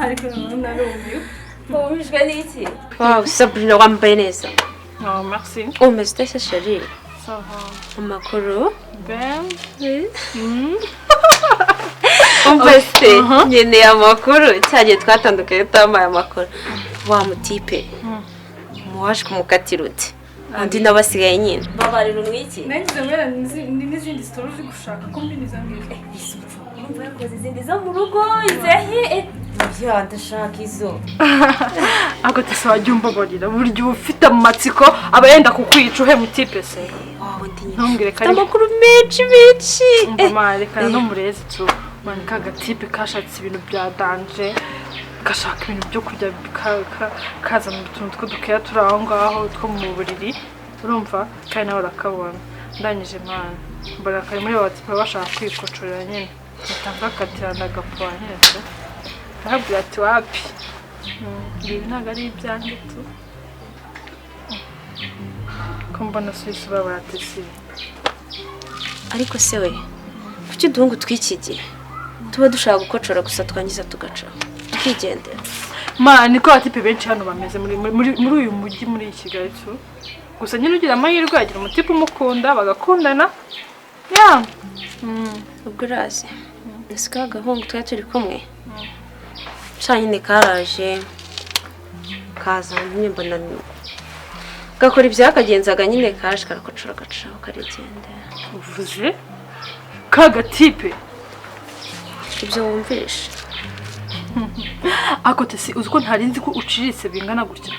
ariko narumiwe. Wumvishwe n'iki? Wow, Sabrina wambaye neza. Oh, merci. Oh, mais c'est chérie. Ça va. Amakuru? Ben. Umbese nyene amakuru cyagiye twatandukanye tamaye amakuru. Wa mutipe. Muwaje kumukatira uti. Undi nabasigaye nyine. Babarira umwiki. Nagize mwera n'izindi story uri gushaka ko mbiniza ngizo. Urumva yakoze izindi zo mu rugo izehe. Ya ndashaka izo. Ako tisa jumba bodira buryo ufite amatsiko aba yenda kukwica uhe mutipe se. Wow, ndi nyine. Ntongere kari. Amakuru menshi. Mama reka no murezi tu. Manika agatipe kashatse ibintu bya danje. Gashaka ibintu byo kurya kaza mu tuntu tw'udukeya turi aho ngaho two mu buriri urumva kandi nawe urakabona ndangije mwana mbona kari muri WhatsApp bashaka kwikocorera nyine ntanga akatirana agapuwa nyine arabwira ati wapi ibi ntabwo ari ibyanjye tu ko mbona Suisse babaratesi ariko se we kuki duhungu twikigiye tuba dushaka gukocora gusa twangiza tugaca kigendera ma niko atipe benshi hano bameze muri uyu mujyi muri Kigali cyo gusa nyine ugira amahirwe agira umutipe umukunda bagakundana ya ubwo razi nasika gahungu twa turi kumwe cyane karaje kaza nyine mbona gakora ibyakagenzaga nyine kaje karakocora gaca karigendera uvuze kagatipe ibyo wumvishe Ako tesi uziko ntarinzi ko uciritse bingana gutya.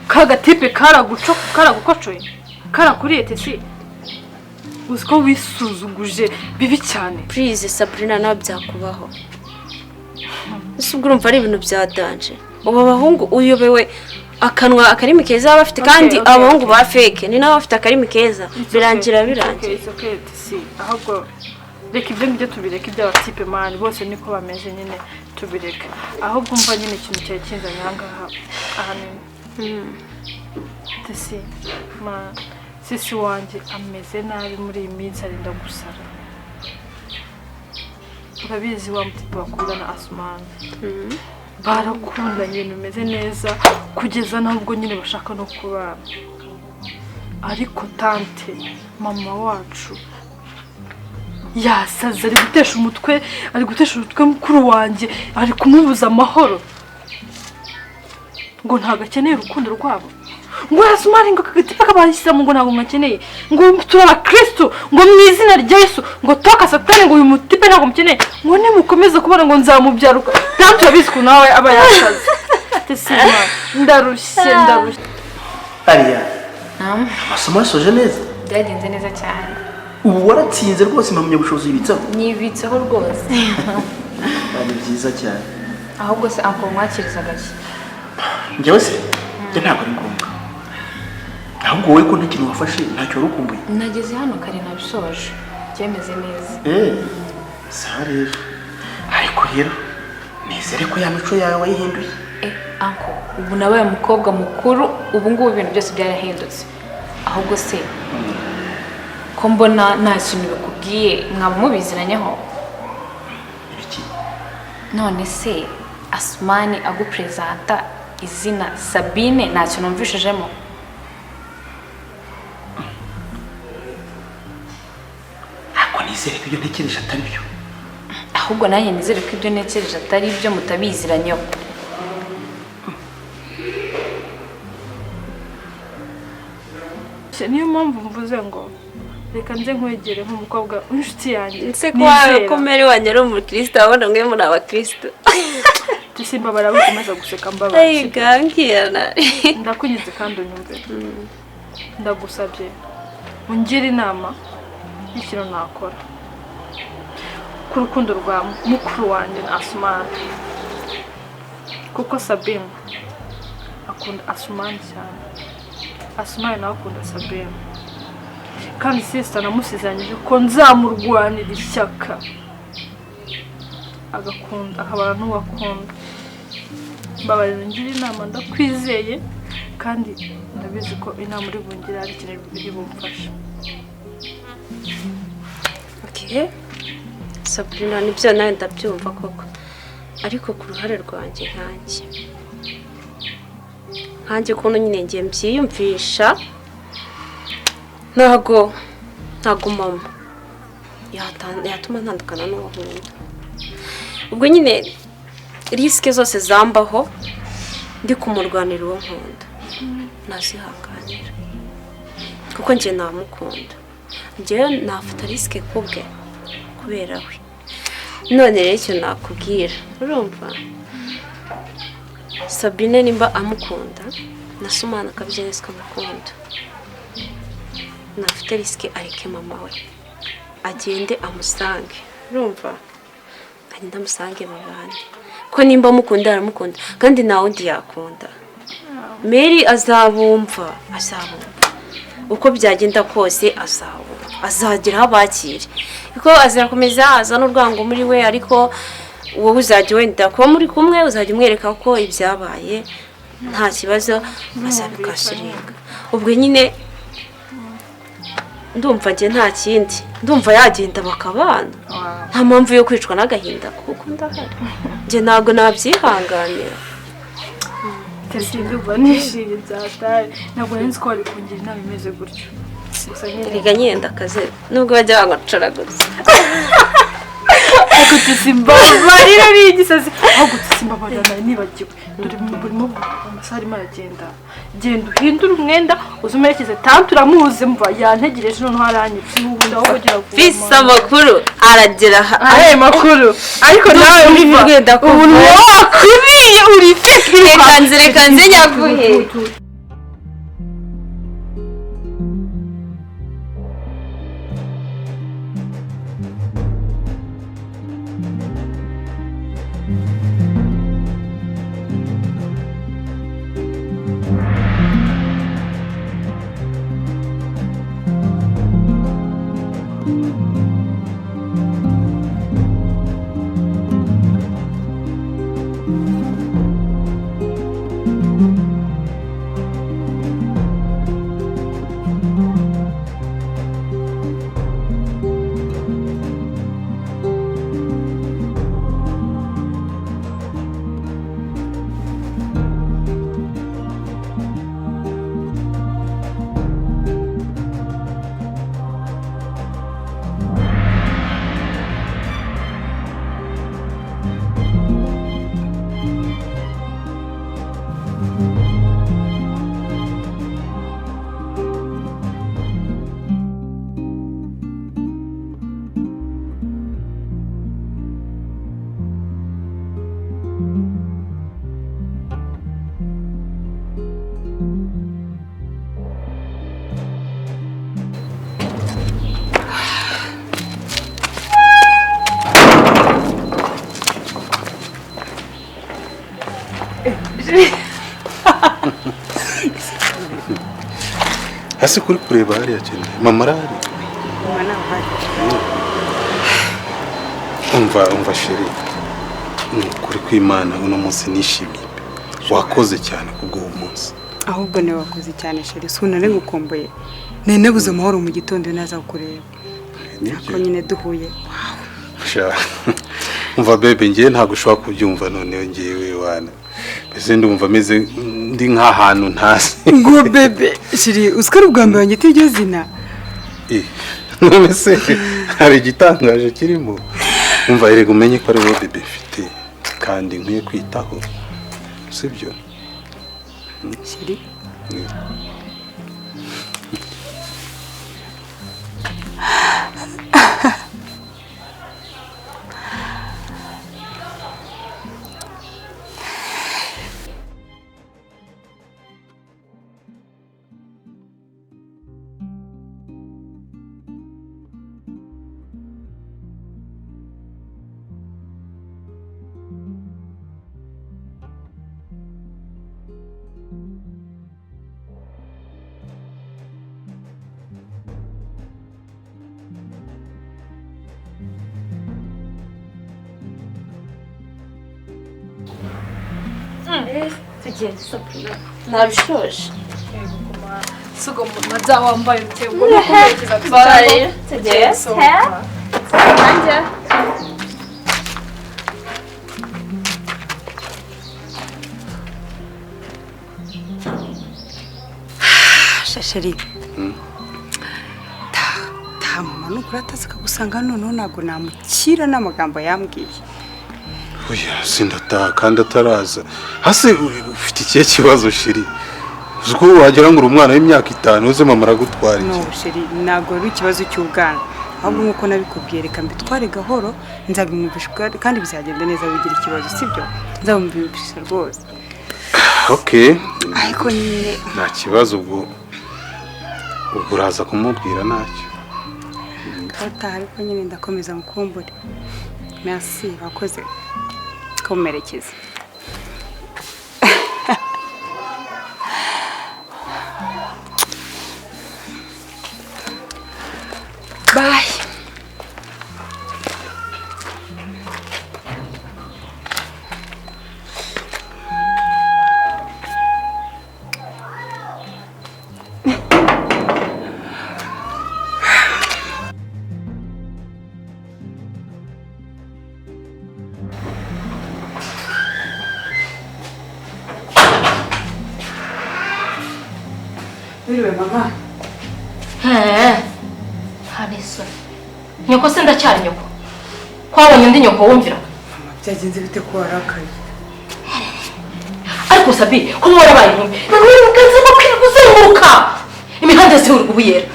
Kagatipe karagukocoye. Karakuriye tesi. Uziko wisuzuguje bibi cyane. Please Sabrina nawe byakubaho. Usubwo urumva ari ibintu bya danje. Ubu abahungu uyobewe akanwa akarimi keza bafite kandi abahungu ba fake ni nawe bafite akarimi keza birangira. Okay tesi. Ahubwo reka ibyo ngibyo tubireke iby'abatipe mani bose niko bameze nyine tubireke ahubwo umva nyine ikintu cyawe kinzanye ahangaha ahanini tesi ma sisi wanjye ameze nabi muri iyi minsi arinda gusara urabizi wa mutipe bakundana Asmani barakundanye bimeze neza kugeza nubwo nyine bashaka no kubana ariko tante mama wacu yasaze ari gutesha umutwe mukuru wanjye ari kumubuza amahoro ngo ntago akeneye urukundo rwabo ngo Asmani ngo kagatipe kabashyira ngo ntago mwakeneye ngo turaba Kristo ngo mu izina rya Yesu ngo toka Satani ngo uyu mutipe ntago mukeneye ngo nimukomeza kubona ngo nzamubyaruka tantu yabizi ko nawe aba yasaze tesima ndarushye Ariya amasomo yasoje neza byagenze neza cyane ubu waratsinze rwose impamya bushobozi yibitseho nibitseho rwose ari byiza cyane ahubwo se anko mwakirizaga ki njyewe se ntabwo ari ngombwa ahubwo wowe ko nta kintu wafashe ntacyo wari ukumbuye nageze hano kare nabisoje byemeze neza sawa rero ariko rero nizere ko ya mico yawe wayihinduye anko ubu nabaye umukobwa mukuru ubu ngubu ibintu byose byarahindutse ahubwo se ko mbona nta kintu bikubwiye mwaba mubiziranyeho ibiki none se Asmani agupresenta izina Sabine nta kintu numvishijemo ako nizere ko ibyo ntekereje atari byo ahubwo nanjye nizere ko ibyo ntekereje atari ibyo mutabiziranyeho niyo mpamvu mvuze ngo reka nze nkwegere nk'umukobwa w'inshuti yanjye nse ko meri wanjye ari umukristo abona mwe muri abakristo tusimba barabukomeza guseka mbaba ayigangirana ndakunyuze kandi unyumve ndagusabye ungira inama y'ikintu nakora ku rukundo rwa mukuru wanjye na Asmani kuko Sabine akunda Asmani cyane Asmani nawe akunda Sabine kandi sister namusizanyije ko nzamurwanira ishyaka agakunda akabana n'uwakunda mbabarira ngira inama ndakwizeye kandi ndabizi ko inama uri bungira ari ikintu biri bumfasha okay Sabrina nibyo nawe ndabyumva koko ariko ku ruhare rwanjye nkanjye ukuntu nyine ngiye mbyiyumvisha ntago mama yatuma ntandukana n'uwo nkunda. Ubwo nyine risike zose zambaho ndi kumurwanira uwo nkunda nazihanganira kuko njye namukunda, njyewe nafata risike kubwe kubera we. None rero icyo nakubwira urumva, Sabine nimba amukunda na Sumana akabyemeza akamukunda, nafite risike areke mama we agende amusange, urumva, agende amusange babane ko nimba amukunda aramukunda kandi nta wundi yakunda. Mary azabumva uko byagenda kose, azagera aho abakire kuko azakomeza azana urwango muri we, ariko wowe uzajya wenda kuba muri kumwe uzajya umwereka ko ibyabaye nta kibazo azabikashiringa. Ubwo nyine ndumva njye nta kindi, ndumva yagenda bakabana nta mpamvu yo kwicwa n'agahinda kuko ndahari, njye ntabwo nabyihanganira. ndumva nishimye byatari, ntabwo nzi ko wari kungira inama imeze gutyo. Erega nyenda akazi nubwo bajya bangacaragutse ahubwo tusimbabarira ari igisazi, ahubwo tusimbabarira nari nibagiwe, dore burimo amasaha arimo aragenda, genda uhindure umwenda uzumerekeze tantu uramuzi, mva yantegereje noneho aranyitse n'ubundi aho kugira ngo fisa amakuru aragera ayo makuru, ariko nawe urwenda ko ubu wakuriye uri fake. reka nze nyaguhe hasi kuri kureba hariya cyane mama arahari. umva sheri, kuri kwimana uno munsi nishimye, wakoze cyane kubw'uwo munsi. Ahubwo ne wakoze cyane sheri, sunare ngukomboye nenebuze amahoro mu gitondo naza kureba ko nyine duhuye. Umva bebe, ngiye ntabwo ushobora kubyumva, none ngiyewe wana mbese ndumva meze ndi nk'ahantu ntasi. Ngo bebe shiri usikari ubwa mbere wanjye iryo zina. None se hari igitangaje kirimo? Umva erega umenye ko ari wowe bebe mfite kandi nkwiye kwitaho, sibyo? Shiri nabishoje sugo maza wambaye utego no kumerekeza tugiye shasheri ta mama nukuri atazi akagusanga noneho ntabwo namukira n'amagambo yambwiye. oya sindataha kandi ataraza hasi ufite ikihe kibazo shiri uziko wagira ngo uri umwana w'imyaka 5 uze mama aragutwara iki no sheri ntabwo ari ikibazo cy'ubwana ahubwo nkuko nabikubwiye reka mbitware gahoro nzabimwumvisha kandi bizagenda neza bigira ikibazo sibyo nzabumvisha rwose. okay ariko nyine nta kibazo ubwo uraza kumubwira ntacyo Kata ariko nyine ndakomeza mukumbure. Merci wakoze komerekeza. Bye. Wiriwe mama. Haneso. Nyoko se ndacyari nyoko. Kwabonye ndi nyoko wumvira. Mama byagenze bite ko warakaye? Ariko sabi ko warabaye nkumbi. None mukaze ko kwikuzenguruka. Imihanda yose uri kubuyera.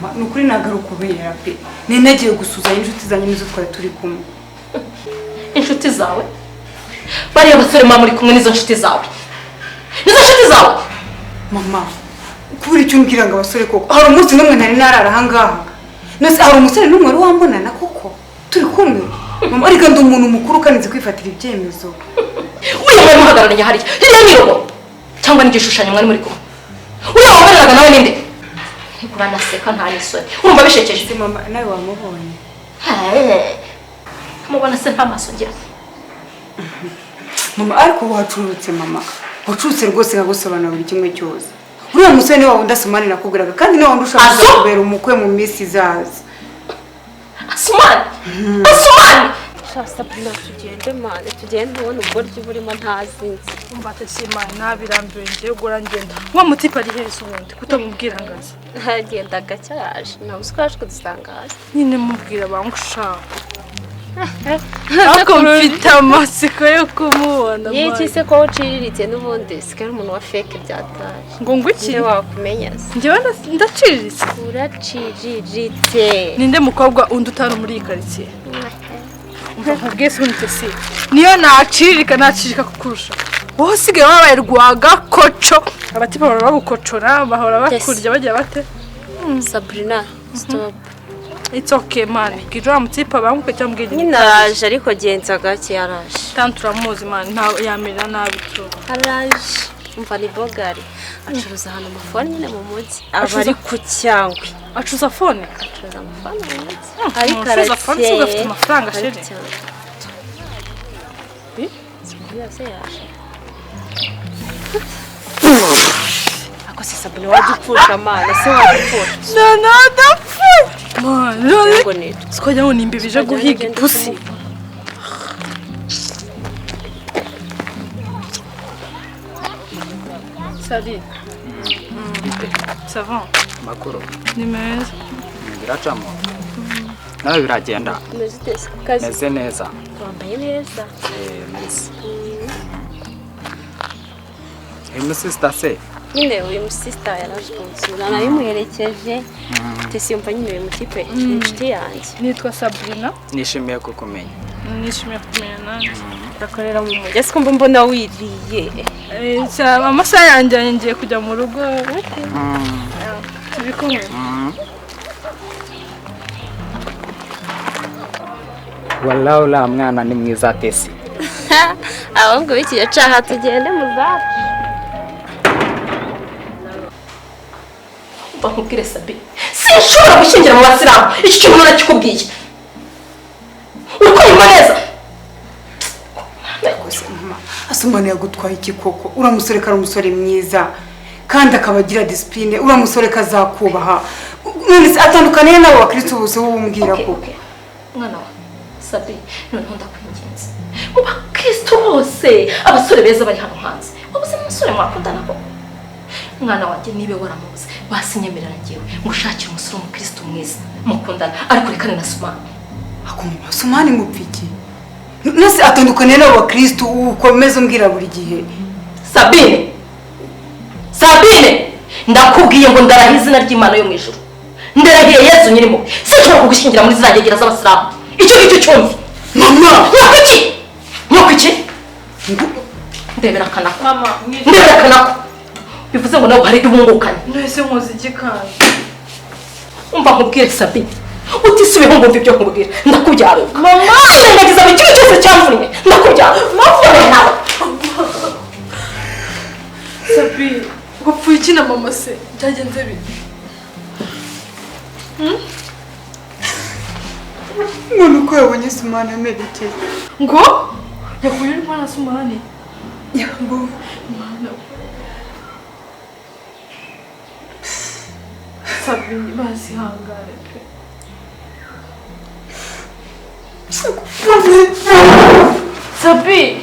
Mama nukuri nagaruka ubera pe. Ninagiye gusuza inshuti zanyu nizo twari turi kumwe. Inshuti zawe? Bari abasore mama muri kumwe nizo nshuti zawe. Nizo nshuti zawe. Mama kubura icyo umbwira ngo abasore koko hari umunsi n'umwe ntari narara ahangaha nose hari umusore n'umwe wari wambonana koko turi kumwe mama ariko ndi umuntu mukuru kanize kwifatira ibyemezo uyu mwari muhagararanye hariya hiriya nirobo cyangwa n'igishushanyo mwari muri kumwe uriya wagararaga nawe ninde ntikurana nta n'isoni urumva bishekeje mama nawe wamubonye mubona se nta maso ngira mama ariko wacurutse mama wacurutse rwose nkagusobanura buri kimwe cyose uriya musore ni wawe ndasumani nakubwiraga kandi ni wawe ndushaho kubera umukwe mu minsi izaza Asumani Asumani Sabrina tugende mane tugende ubona uburyo burimo ntazinze Umbate simana nabirambiwe ngiye gura ngenda wa mutipa ari heza ubundi kutamubwira ngazi hagenda gacyaje nawe uskaje kudusangaza nyine mubwira bangushaka ako mfite amatsiko yo kumubona yiki se ko uciriritse n'ubundi sikari umuntu wa fake byataje ngo ngwiki wakumenya njyewe ndaciriritse uraciriritse ninde mukobwa undi utari muri iyi karitsiye ubwese unite si niyo nacirika kukurusha wowe usigaye wabaye rwagakoco abatipa bahora bagukocora bahora bakurya bagira bate Sabrina stop It's okay man. Kijwa mutipa banguke cyangwa mbwije. Nyine araje ariko genza gake yaraje. Tanturamuzi man nta yamira nabi tu. Araje. Umva ni bogari. Acuruza hano amafone nyine mu mujyi. Abari ku cyangwe. Acuruza phone? Acuruza amafone mu mujyi. Ariko acuruza phone se ugafite amafaranga sheri. Yose yaje. Ako se Sabrina wajupfusha mana se wajupfusha. No dapfu. Man, sikojya ngo nimbe bije guhiga ipusi. Salut. Ça va? Makuru. Ni meza. Biracamo. Nawe biragenda. Meze neza. Wambaye neza. Neza. Uyu sister se? Nyine uyu sister yaraje kunsura narimuherekeje. Tesi yumva nyine uyu mutipe inshuti yanjye. Nitwa Sabrina. Nishimiye kukumenya. Nishimiye kumenya nanjye. Ndakorera mu mujyi. Ese ko mbona wiriye. Amasaha yanjye ngiye kujya mu rugo. Turi kumwe. Wallahi ula mwana ni mwiza Tesi. Ahubwo bikiye caha tugende mu zacu. Bakubwire Sabi. Sinshobora gushingira mu basilamu. Iki kintu narakikubwiye. Uriko neza. Asumani yagutwaye iki koko uramusore kari umusore mwiza kandi akabagira discipline uramusore kazakubaha none atandukaniye nawe wakristo bose wumbwira ko Mwana wa Sabi none ndakwinginze mu bakristo bose abasore beza bari hano hanze wabuze umusore mwakundana ko mwana wanjye nibe waramubuze basinyemerera ngewe ngushakira umusore w'umukristo mwiza mukundana ariko rekane na Sumani. akumva Sumani mupfiki nose atandukanye n'abo bakristo ukomeza umbwira buri gihe. Sabine ndakubwiye ngo ndarahiye izina ry'Imana yo mu ijuru ndarahiye Yesu nyirimo sinshobora kugushyingira muri ziriya ngegera z'abasilamu icyo ngicyo cyumve. Mama nyokwiki ndebera akanako bivuze ngo nawe hari ibumungukanye. Nese nkoze igikanda. Umva nkubwire Sabine utisubiyeho ngo ibyo nkubwira ndakubyara. Mama ndagiza mu kintu cyose cyamvunye ndakubyara. Mama nawe Sabine gupfuye iki na mama se byagenze bite? umuntu uko yabonye Sumani amerekeye Ngo yakuye n'umwana Sumani. yambo Sabine bazihangare pe. Sabine